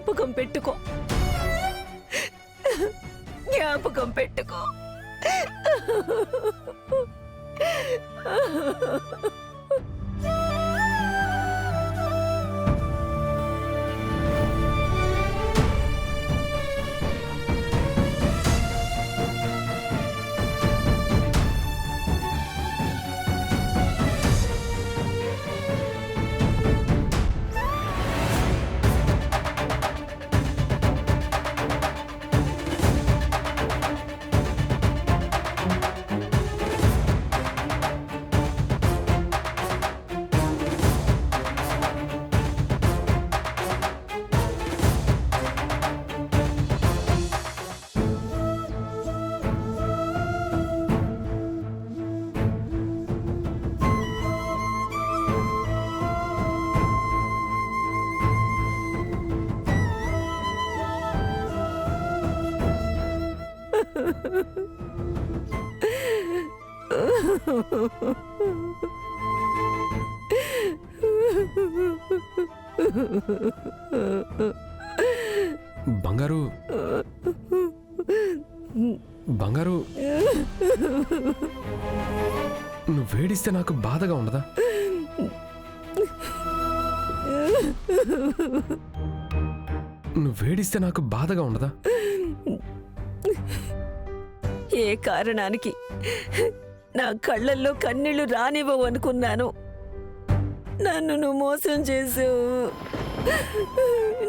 జ్ఞాపకం పెట్టుకో, జ్ఞాపకం పెట్టుకో. బంగారు, బంగారు, నువ్వు వేడిస్తే నాకు బాధగా ఉండదా? నువ్వు వేడిస్తే నాకు బాధగా ఉండదా? ఏ కారణానికి నా కళ్ళల్లో కన్నీళ్లు రానివ్వవు అనుకున్నాను. నన్ను నువ్వు మోసం చేసావు,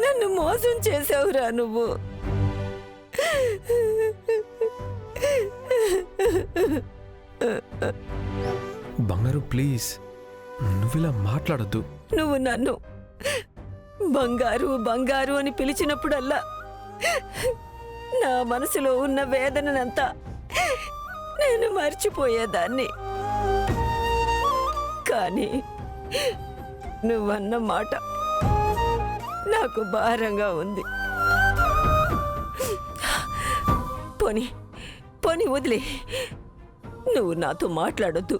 నన్ను మోసం చేసావురా నువ్వు. బంగారు ప్లీజ్, నువ్విలా మాట్లాడద్దు. నువ్వు నన్ను బంగారు బంగారు అని పిలిచినప్పుడల్లా నా మనసులో ఉన్న వేదనంతా నేను మర్చిపోయేదాన్ని. కానీ నువ్వన్న మాట నాకు భారంగా ఉంది. పోనీ పోనీ వదిలే, నువ్వు నాతో మాట్లాడొద్దు.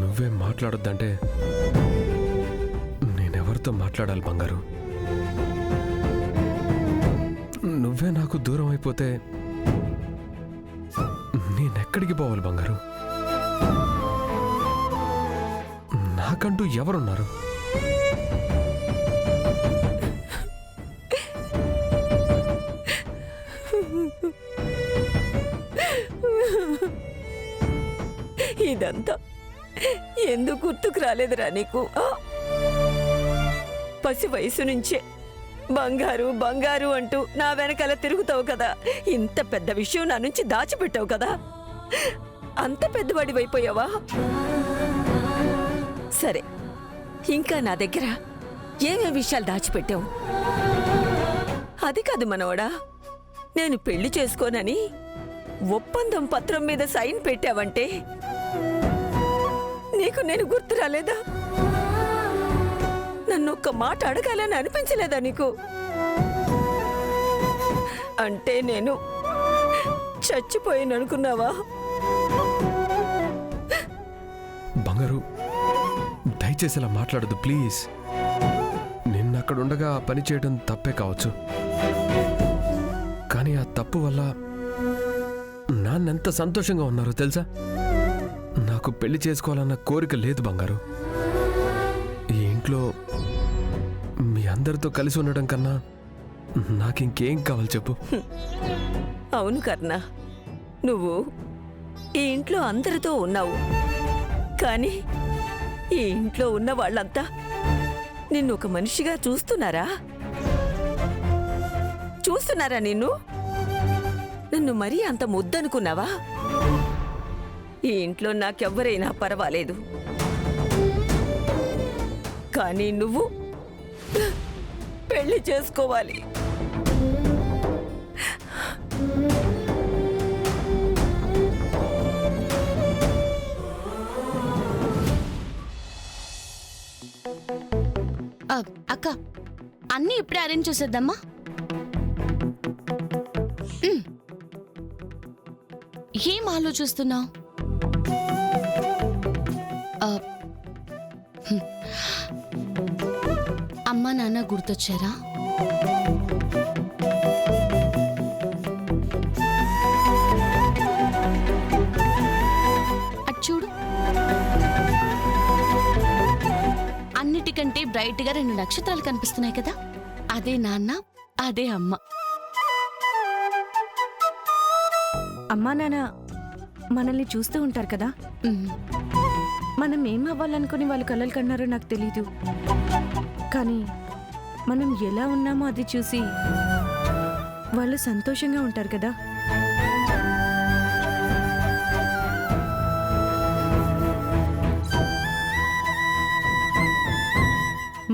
నువ్వే మాట్లాడొద్దంటే నేనెవరితో మాట్లాడాలి బంగారు? నువ్వే నాకు దూరం అయిపోతే నేనెక్కడికి పోవాలి బంగారు? నాకంటూ ఎవరున్నారు? ఇదంతా ఎందుకు గుర్తుకు రాలేదురా నీకు? పసి వయసు నుంచే బంగారు బంగారు అంటూ నా వెనకాల తిరుగుతావు కదా. ఇంత పెద్ద విషయం నా నుంచి దాచిపెట్టావు కదా. అంత పెద్దవాడివైపోయావా? సరే, ఇంకా నా దగ్గర ఏమేం విషయాలు దాచిపెట్టావు? అది కాదు మనవడా, నేను పెళ్లి చేసుకోనని ఒప్పందం పత్రం మీద సైన్ పెట్టావంటే నీకు నేను గుర్తు రాలేదా? నన్ను ఒక్క మాట అడగాలని అనిపించలేదా నీకు? అంటే నేను చచ్చిపోయాననుకున్నావా? బంగారు, దయచేసి ఇలా మాట్లాడదు ప్లీజ్. నిన్నక్కడుండగా పని చేయడం తప్పే కావచ్చు, కానీ ఆ తప్పు వల్ల నాన్నెంత సంతోషంగా ఉన్నారో తెలుసా? నాకు పెళ్లి చేసుకోవాలన్న కోరిక లేదు బంగారు. ఈ ఇంట్లో మీ అందరితో కలిసి ఉండడం కన్నా నాకింకేం కావాలి చెప్పు? అవును కర్ణ, నువ్వు ఈ ఇంట్లో అందరితో ఉన్నావు, కానీ ఈ ఇంట్లో ఉన్న వాళ్ళంతా నిన్ను ఒక మనిషిగా చూస్తున్నారా? చూస్తున్నారా నిన్ను? నన్ను మరీ అంత ముద్దనుకున్నావా? ఈ ఇంట్లో నాకెవ్వరైనా పర్వాలేదు, కానీ నువ్వు పెళ్లి చేసుకోవాలి. అక్క అన్నీ ఇప్పుడే అరేంజ్ చేసేద్దామా? ఏం ఆలోచిస్తున్నావు? అమ్మా నాన్న గుర్తొచ్చారా? అటు చూడు, అన్నిటికంటే బ్రైట్ గా 2 నక్షత్రాలు కనిపిస్తున్నాయి కదా, అదే నాన్న, అదే అమ్మ. అమ్మా నాన్న మనల్ని చూస్తూ ఉంటారు కదా, మనం ఏం అవ్వాలనుకుని వాళ్ళు కలలు కన్నారో నాకు తెలీదు, కానీ మనం ఎలా ఉన్నామో అది చూసి వాళ్ళు సంతోషంగా ఉంటారు కదా.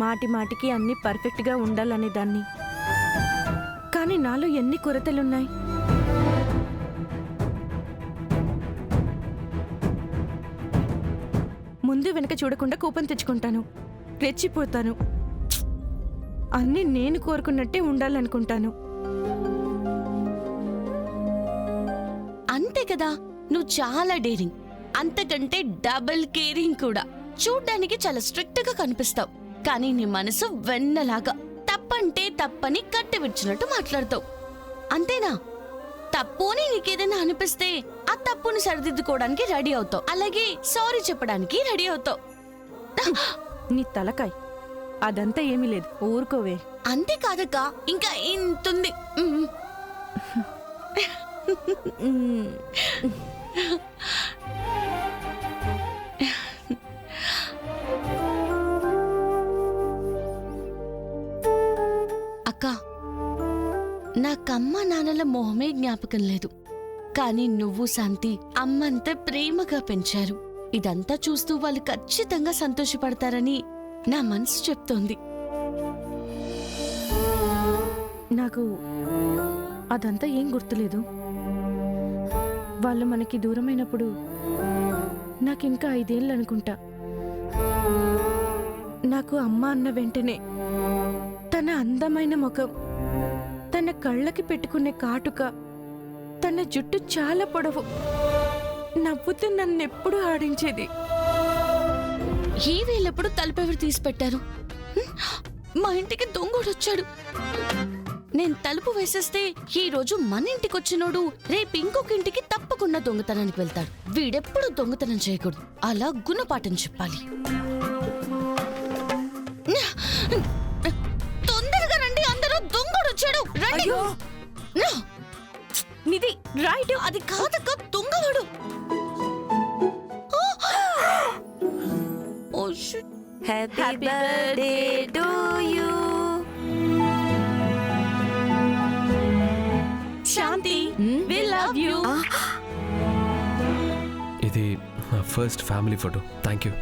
మాటి మాటికి అన్నీ పర్ఫెక్ట్గా ఉండాలనే దాన్ని, కానీ నాలో ఎన్ని కొరతలున్నాయి. ముందు వెనక చూడకుండా కోపం తెచ్చుకుంటాను, రెచ్చిపోతాను, అన్నీ నేను కోరుకున్నట్టే ఉండాలనుకుంటాను. అంతే కదా, నువ్వు చాలా డేరింగ్, అంతకంటే డబుల్ కేరింగ్ కూడా. చూడ్డానికి చాలా స్ట్రిక్ట్ గా కనిపిస్తావు, కానీ నీ మనసు వెన్నలాగా తప్పంటే తప్పని కట్టి విడిచినట్టు మాట్లాడతావు. అంతేనా? తప్పు అని నీకేదైనా అనిపిస్తే ఆ తప్పుని సరిదిద్దుకోవడానికి రెడీ అవుతావు, అలాగే సారీ చెప్పడానికి రెడీ అవుతావు. నీ తలకాయ్, అదంతా ఏమీ లేదు, ఊరుకోవే. అంతేకాదక్క, ఇంకా ఇంతుంది. అక్క, నాకమ్మ నాన్నల మొహమే జ్ఞాపకం లేదు, కానీ నువ్వు శాంతి అమ్మంత ప్రేమగా పెంచారు. ఇదంతా చూస్తూ వాళ్ళు ఖచ్చితంగా సంతోషపడతారని నా మనసు చెప్తోంది. నాకు అదంతా ఏం గుర్తులేదు. వాళ్ళు మనకి దూరమైనప్పుడు నాకింకా 5 ఏళ్ళు అనుకుంటా. నాకు అమ్మ అన్న వెంటనే తన అందమైన ముఖం, తన కళ్ళకి పెట్టుకునే కాటుక, తన జుట్టు చాలా పొడవు, నవ్వుతూ నన్నెప్పుడు ఆడించేది. ఏ వేళప్పుడు తలుపెవరు తీసి పెట్టారు? మా ఇంటికి దొంగోడొచ్చాడు. నేను తలుపు వేసేస్తే ఈ రోజు మన ఇంటికొచ్చినోడు రేపు ఇంకొక ఇంటికి తప్పకుండా దొంగతనానికి వెళ్తాడు. వీడెప్పుడు దొంగతనం చేయకూడదు, అలా గుణపాఠం చెప్పాలి. తొందరగా రండి అందరూ, దొంగోడొచ్చాడు, రండి. నిధి రైట్, అది కాదక్క, దొంగవాడు. Happy birthday to you. Shanti, we love you. ఇది నా first family photo. Thank you.